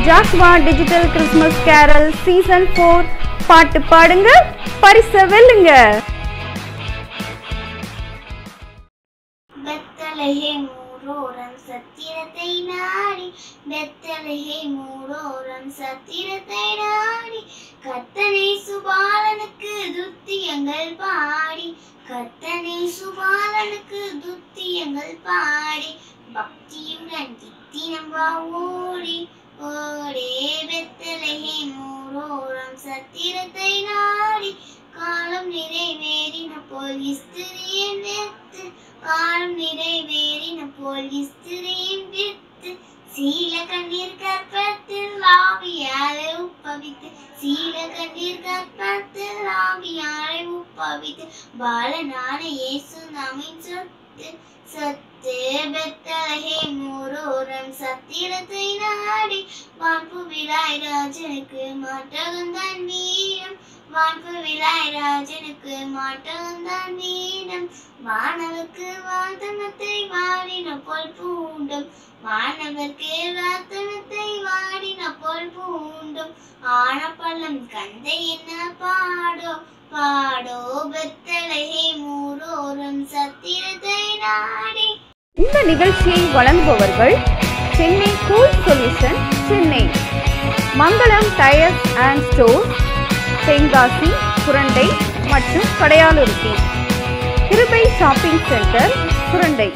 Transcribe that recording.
ஜாஸ்வா digital Christmas carol season 4 பாட்டு பாடுங்க, பரிசை வெல்லுங்க. பெத்லஹேம் ஊரோரம் சத்திரத்தை நாடி, பெத்லஹேம் ஊரோரம் சத்திரத்தை நாடி, கர்த்தனை சுபாலனுக்கு துத்தியங்கள் பாடி, கர்த்தனை சுபாலனுக்கு துத்தியங்கள் பாடி, பக்தியுடன் தித்தினம் வா ஓடி ஓடே பெத்லஹேம் ஊரோரம் சத்திரத்தை நாடி, காலம் நிறைவேறின போல் இஸ்திரியின் வித்து, காலம் நிறைவேறின போல் இஸ்திரியின் வித்து, சீல கண்ணீர் கற்பத்தில் ஆவியாரை உப்பவித்து, சீல கண்ணீர் கற்பத்தில் ஆவியாரை உப்பவித்து, பாலனான இயேசு நாமின் சொத்து சொத்து. பெத்லஹேம் ஊரோரம் சத்திரத்தை நாடி, வான்புவிலாய் ராஜனுக்கு மாட்டகந்தான் வீரம், வான்புவிலாய் ராஜனுக்கு மாட்டகந்தான் வீரம், வானவர்க்கு வாதனத்தை வாடின போல் பூண்டும், வானவர்க்கு வாதனத்தை வாடின போல் பூண்டும், ஆனப்பள்ளம் கந்தை என்ன பாடோ பாடோ, பெத்லஹேம் ஊரோரம் சத்திரத்தை நாடி. இந்த நிகழ்ச்சியை வழங்குபவர்கள் Chennai cool solution, Chennai Mangalam tyres and stores, Tenkasi, Surandai மற்றும் கடையாலுருத்தி, கிருபை ஷாப்பிங் சென்டர், சுரண்டை.